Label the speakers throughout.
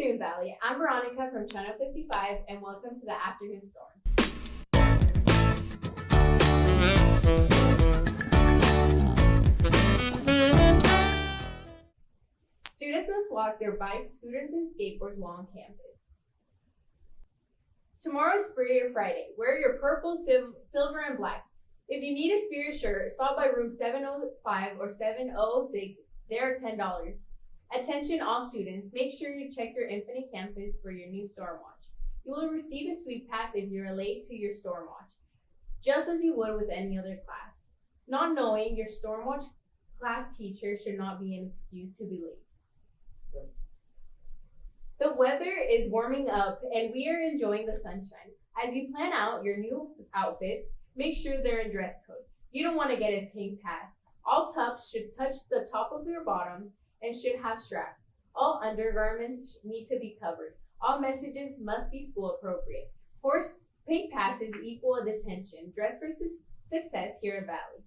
Speaker 1: afternoon, Valley. I'm Veronica from Channel 55, and welcome to the Afternoon Storm. Students must walk their bikes, scooters, and skateboards while on campus. Tomorrow is Spirit Friday. Wear your purple, silver, and black. If you need a Spirit shirt, stop by room 705 or 706. They are $10. Attention all students, make sure you check your Infinite Campus for your new storm watch. You will receive a sweet pass if you're late to your storm watch, just as you would with any other class. Not knowing your storm watch class teacher should not be an excuse to be late. The weather is warming up and we are enjoying the sunshine. As you plan out your new outfits, make sure they're in dress code. You don't want to get a pink pass. All tops should touch the top of your bottoms and should have straps. All undergarments need to be covered. All messages must be school appropriate. Forced pink passes equal detention. Dress for success here at Valley.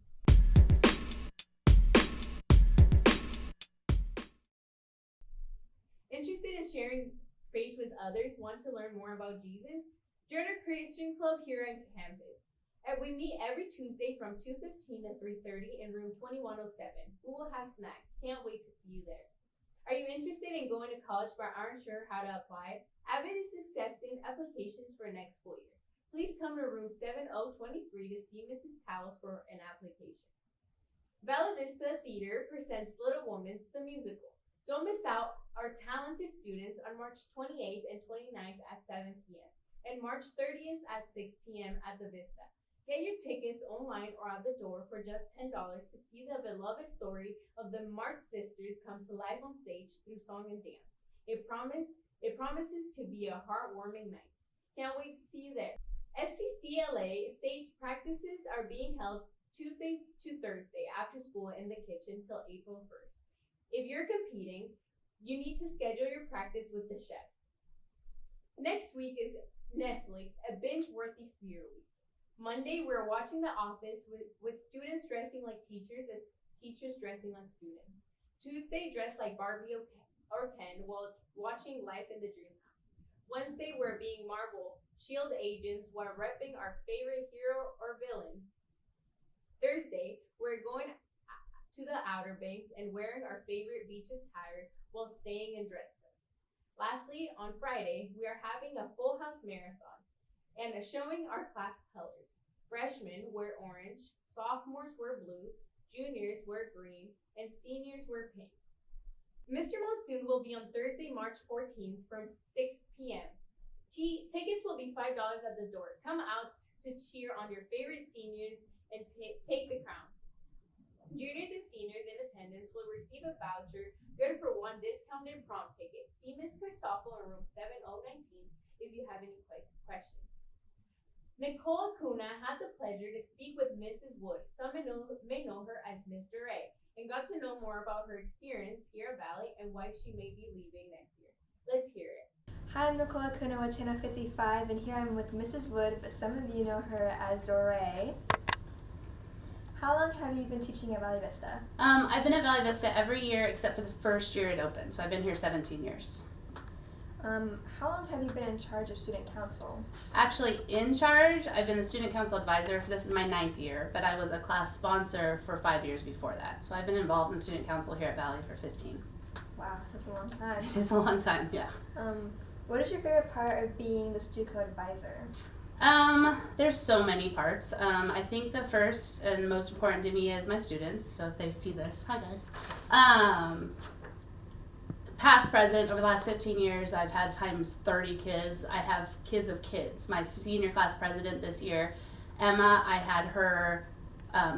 Speaker 1: Interested in sharing faith with others? Want to learn more about Jesus? Join our Christian Club here on campus. And we meet every Tuesday from 2:15 to 3:30 in room 2107. We will have snacks. Can't wait to see you there. Are you interested in going to college but aren't sure how to apply? Avid is accepting applications for next school year. Please come to room 7023 to see Mrs. Cowles for an application. Bella Vista Theater presents Little Women's the musical. Don't miss out our talented students on March 28th and 29th at 7 p.m. and March 30th at 6 p.m. at the Vista. Get your tickets online or at the door for just $10 to see the beloved story of the March sisters come to life on stage through song and dance. It promises to be a heartwarming night. Can't wait to see you there. FCCLA stage practices are being held Tuesday to Thursday after school in the kitchen till April 1st. If you're competing, you need to schedule your practice with the chefs. Next week is Netflix, a binge-worthy Spirit Week. Monday, we're watching The Office with students dressing like teachers as teachers dressing like students. Tuesday, dress like Barbie or Ken while watching Life in the Dreamhouse. Wednesday, we're being Marvel S.H.I.E.L.D. agents while repping our favorite hero or villain. Thursday, we're going to the Outer Banks and wearing our favorite beach attire while staying in dress code. Lastly, on Friday, we are having a full house marathon and showing our class colors. Freshmen wear orange, sophomores wear blue, juniors wear green, and seniors wear pink. Mr. Monsoon will be on Thursday, March 14th from 6 p.m. Tickets will be $5 at the door. Come out to cheer on your favorite seniors and take the crown. Juniors and seniors in attendance will receive a voucher good for one discounted prom ticket. See Ms. Christoffel in room 7019 if you have any questions. Nicole Acuna had the pleasure to speak with Mrs. Wood. Some may know her as Ms. Duray, and got to know more about her experience here at Valley and why she may be leaving next year. Let's hear it.
Speaker 2: Hi, I'm Nicole Acuna with Channel 55, and here I'm with Mrs. Wood, but some of you know her as Duray. How long have you been teaching at Valley Vista?
Speaker 3: I've been at Valley Vista every year except for the first year it opened, so I've been here 17 years.
Speaker 2: How long have you been in charge of student council?
Speaker 3: Actually, in charge, I've been the student council advisor for this is my 9th year, but I was a class sponsor for 5 years before that. So I've been involved in student council here at Valley for 15.
Speaker 2: Wow, that's a long time.
Speaker 3: It is a long time, yeah.
Speaker 2: What is your favorite part of being the StuCo advisor?
Speaker 3: There's so many parts. I think the first and most important to me is my students. So if they see this, hi guys. Past, present, over the last 15 years, I've had times 30 kids. I have kids of kids. My senior class president this year, Emma, I had her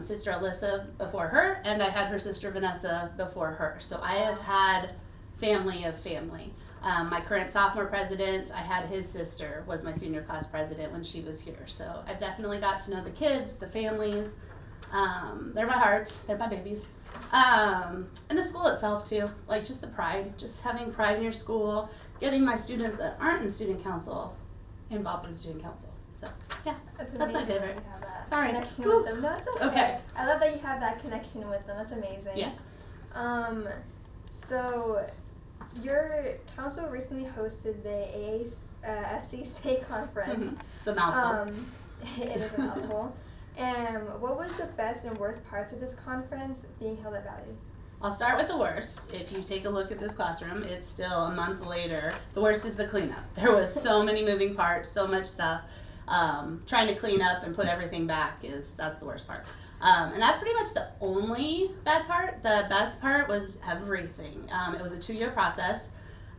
Speaker 3: sister Alyssa before her, and I had her sister Vanessa before her. So I have had family of family. My current sophomore president, I had his sister, was my senior class president when she was here. So I've definitely got to know the kids, the families. They're my heart, they're my babies. And the school itself too, like just the pride, just having pride in your school, getting my students that aren't in student council involved in student council. So yeah, that's my favorite.
Speaker 2: You have that
Speaker 3: Sorry.
Speaker 2: connection with them. No, it's okay.
Speaker 3: Okay.
Speaker 2: I love that you have that connection with them. That's amazing.
Speaker 3: Yeah.
Speaker 2: So Your council recently hosted the AASC State Conference.
Speaker 3: It's a mouthful.
Speaker 2: It is a mouthful. And what was the best and worst parts of this conference being held at Valley?
Speaker 3: I'll start with the worst. If you take a look at this classroom, it's still a month later. The worst is the cleanup. There was so many moving parts, so much stuff. Trying to clean up and put everything back that's the worst part. And that's pretty much the only bad part. The best part was everything. It was a 2-year process.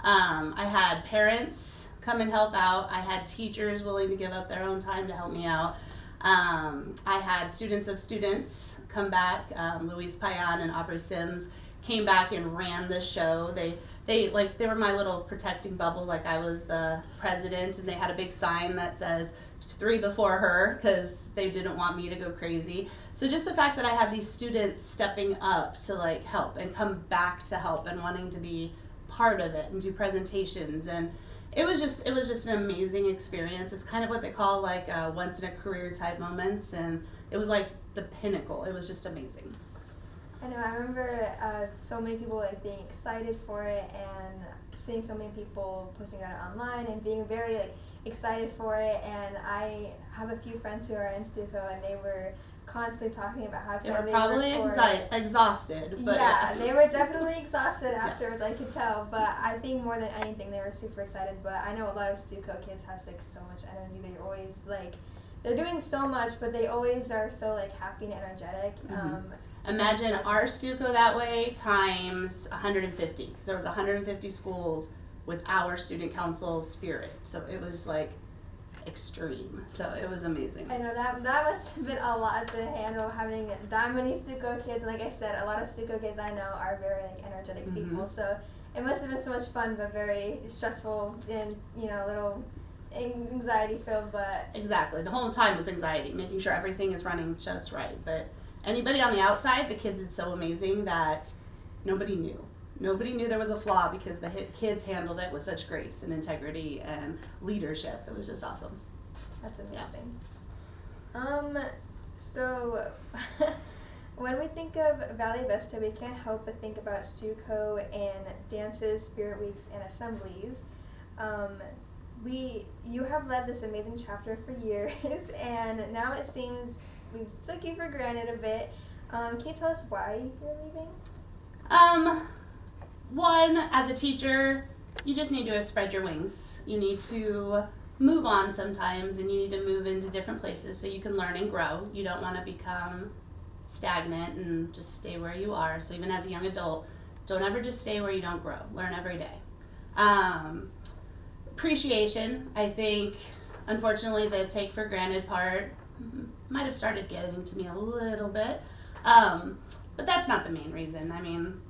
Speaker 3: I had parents come and help out. I had teachers willing to give up their own time to help me out. I had students of students come back. Louise Payan and Aubrey Sims came back and ran the show. They were my little protecting bubble, like I was the president, and they had a big sign that says 3 before her because they didn't want me to go crazy. So just the fact that I had these students stepping up to help and come back to help and wanting to be part of it and do presentations, and it was just an amazing experience. It's kind of what they call once in a career type moments, and it was like the pinnacle. It was just amazing.
Speaker 2: I know, I remember so many people being excited for it and seeing so many people posting about it online and being very excited for it. And I have a few friends who are in Stuco, and they were constantly talking about how excited
Speaker 3: they were probably exhausted, but
Speaker 2: yeah, they were definitely exhausted afterwards. I could tell, but I think more than anything they were super excited. But I know a lot of Stuco kids have so much energy. They're always they're doing so much, but they always are so happy and energetic.
Speaker 3: Mm-hmm. Imagine our Stuco that way times 150, because there was 150 schools with our student council spirit. So it was extreme. So it was amazing.
Speaker 2: I know that must have been a lot to handle, having that many Stuco kids. Like I said, a lot of Stuco kids I know are very energetic
Speaker 3: Mm-hmm.
Speaker 2: people. So it must have been so much fun, but very stressful and a little anxiety filled. But
Speaker 3: exactly, the whole time was anxiety, making sure everything is running just right. But anybody on the outside, the kids did so amazing that nobody knew. Nobody knew there was a flaw because the kids handled it with such grace and integrity and leadership. It was just awesome.
Speaker 2: That's amazing. Yeah. So when we think of Valley Vista, we can't help but think about Stuco and dances, spirit weeks, and assemblies. You have led this amazing chapter for years, and now it seems we took you for granted a bit. Can you tell us why you're leaving?
Speaker 3: One, as a teacher, you just need to spread your wings. You need to move on sometimes, and you need to move into different places so you can learn and grow. You don't want to become stagnant and just stay where you are. So even as a young adult, don't ever just stay where you don't grow. Learn every day. Appreciation, I think, unfortunately, the take for granted part might have started getting to me a little bit. But that's not the main reason. I mean,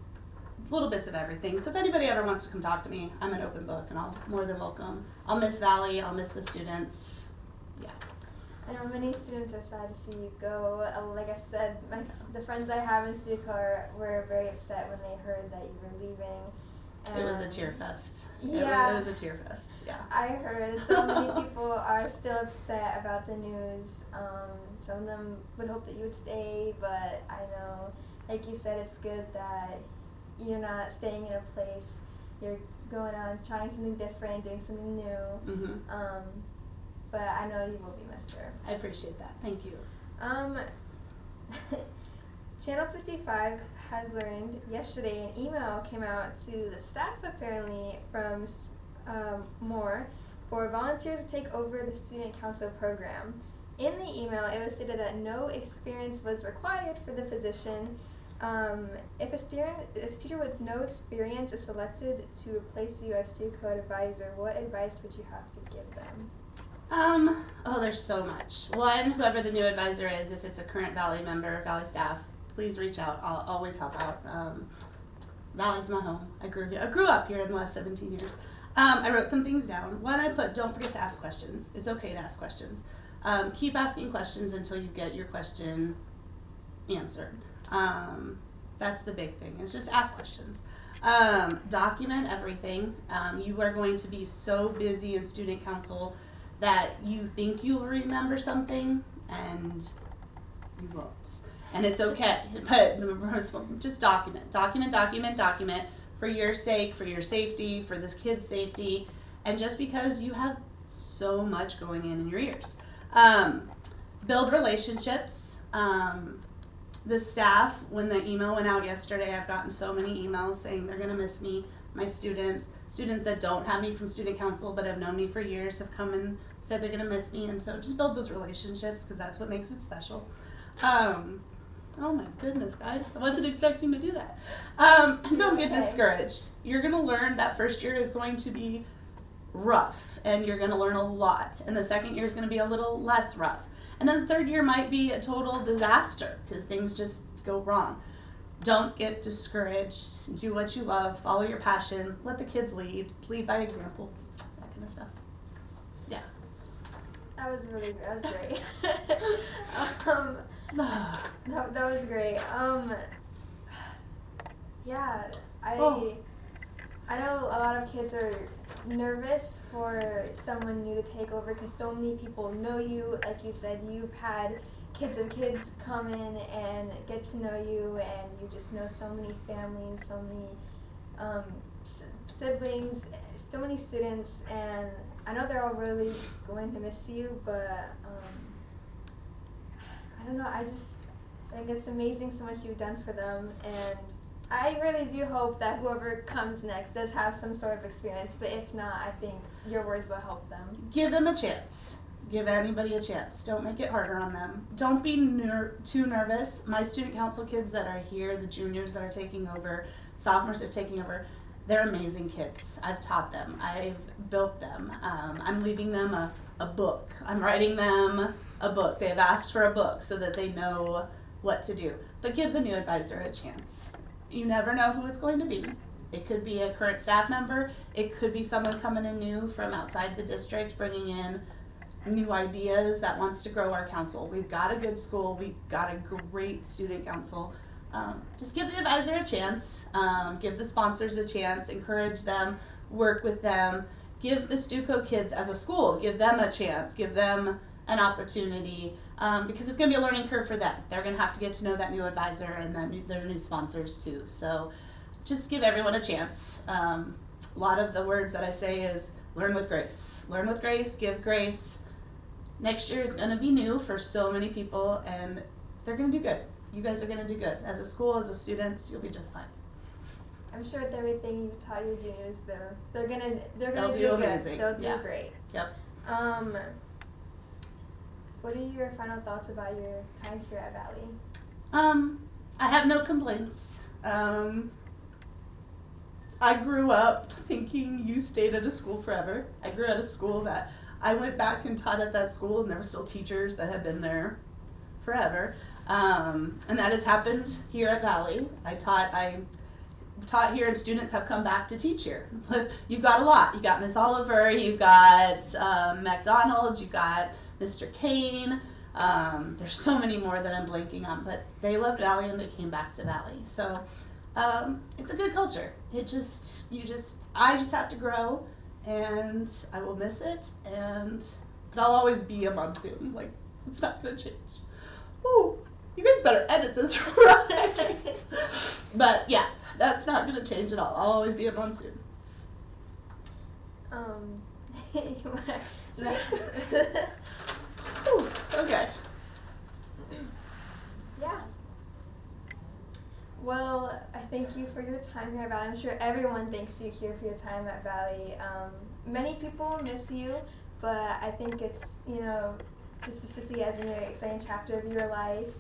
Speaker 3: little bits of everything. So if anybody ever wants to come talk to me, I'm an open book, and I'll more than welcome. I'll miss Valley. I'll miss the students. Yeah.
Speaker 2: I know many students are sad to see you go. Like I said, the friends I have in Stuco were very upset when they heard that you were leaving.
Speaker 3: It was a tear fest.
Speaker 2: Yeah.
Speaker 3: It was a tear fest, yeah.
Speaker 2: I heard so many people are still upset about the news. Some of them would hope that you would stay, but I know, like you said, it's good that you're not staying in a place. You're going out, trying something different, doing something new.
Speaker 3: Mm-hmm.
Speaker 2: But I know you will be missed there.
Speaker 3: I appreciate that. Thank you.
Speaker 2: Channel 55 has learned yesterday an email came out to the staff apparently from Moore for volunteers to take over the student council program. In the email, it was stated that no experience was required for the position. If a teacher with no experience is selected to replace you as Stuco advisor, what advice would you have to give them?
Speaker 3: There's so much. One, whoever the new advisor is, if it's a current Valley member, Valley staff, please reach out. I'll always help out. Valley's my home. I grew up here in the last 17 years. I wrote some things down. One, I put, don't forget to ask questions. It's okay to ask questions. Keep asking questions until you get your question answered. That's the big thing, is just ask questions. Document everything. You are going to be so busy in student council that you think you'll remember something and you won't. And it's okay, but just document for your sake, for your safety, for this kid's safety, and just because you have so much going in your ears. Build relationships. The staff, when the email went out yesterday, I've gotten so many emails saying they're going to miss me. My students that don't have me from student council but have known me for years have come and said they're going to miss me. And so just build those relationships because that's what makes it special. Oh my goodness, guys. I wasn't expecting to do that. Don't get discouraged. You're going to learn that first year is going to be rough and you're going to learn a lot. And the second year is going to be a little less rough. And then the third year might be a total disaster because things just go wrong. Don't get discouraged. Do what you love. Follow your passion. Let the kids lead. Lead by example. That kind of stuff. Yeah.
Speaker 2: That was really good. That was great. that was great. Yeah, I know a lot of kids are nervous for someone new to take over because so many people know you. Like you said, you've had kids of kids come in and get to know you, and you just know so many families, so many siblings, so many students, and I know they're all really going to miss you, but I don't know, I just think it's amazing so much you've done for them, and I really do hope that whoever comes next does have some sort of experience, but if not, I think your words will help them.
Speaker 3: Give them a chance. Give anybody a chance. Don't make it harder on them. Don't be too nervous. My student council kids that are here, the juniors that are taking over, sophomores that are taking over, they're amazing kids. I've taught them. I've built them. I'm leaving them a book. I'm writing them a book. They've asked for a book so that they know what to do. But give the new advisor a chance. You never know who it's going to be. It could be a current staff member. It could be someone coming in new from outside the district, bringing in new ideas that wants to grow our council. We've got a good school. We've got a great student council. Just give the advisor a chance. Give the sponsors a chance. Encourage them. Work with them. Give the Stuco kids as a school, give them a chance. Give them an opportunity because it's going to be a learning curve for them. They're going to have to get to know that new advisor and their new sponsors too. So just give everyone a chance. A lot of the words that I say is learn with grace. Learn with grace, give grace. Next year is going to be new for so many people and they're going to do good. You guys are going to do good. As a school, as a students, you'll be just fine.
Speaker 2: I'm sure with everything you've taught your juniors, they're gonna
Speaker 3: They'll
Speaker 2: do
Speaker 3: do
Speaker 2: good.
Speaker 3: amazing.
Speaker 2: They'll do
Speaker 3: Yeah.
Speaker 2: great.
Speaker 3: Yep.
Speaker 2: What are your final thoughts about your time here at Valley?
Speaker 3: I have no complaints. I grew up thinking you stayed at a school forever. I grew at a school that I went back and taught at that school, and there were still teachers that had been there forever. And that has happened here at Valley. I taught here, and students have come back to teach here. You've got a lot. You got Miss Oliver, you've got McDonald, you've got Mr. Kane. There's so many more that I'm blanking on, but they loved Valley and they came back to Valley. So it's a good culture. I just have to grow, and I will miss it. But I'll always be a Monsoon. Like, it's not gonna change. Ooh, you guys better edit this right. But yeah, that's not gonna change at all. I'll always be a Monsoon. Ooh, okay.
Speaker 2: Yeah. Well, I thank you for your time here at Valley. I'm sure everyone thanks you here for your time at Valley. Many people miss you, but I think it's, just to see as a new exciting chapter of your life.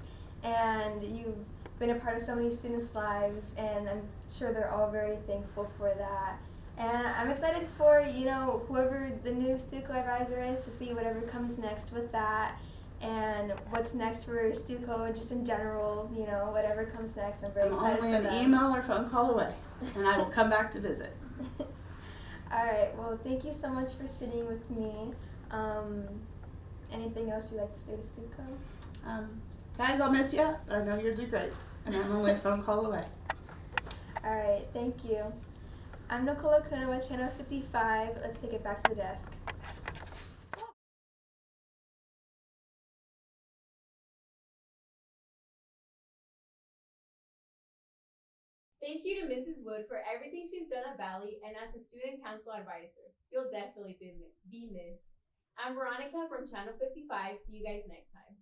Speaker 2: And you've been a part of so many students' lives, and I'm sure they're all very thankful for that. And I'm excited for, whoever the new Stuco advisor is, to see whatever comes next with that, and what's next for Stuco just in general, whatever comes next. I'm very excited for that.
Speaker 3: I'm only an email or phone call away, and I will come back to visit.
Speaker 2: All right, well, thank you so much for sitting with me. Anything else you'd like to say to Stuco?
Speaker 3: Guys, I'll miss you, but I know you'll do great, and I'm only a phone call away.
Speaker 2: All right, thank you. I'm Nicola Kuna with Channel 55. Let's take it back to the desk.
Speaker 1: Thank Thank you to Mrs. Wood for everything she's done at Valley and as a student council advisor. You'll definitely be missed. I'm Veronica from Channel 55. See you guys next time.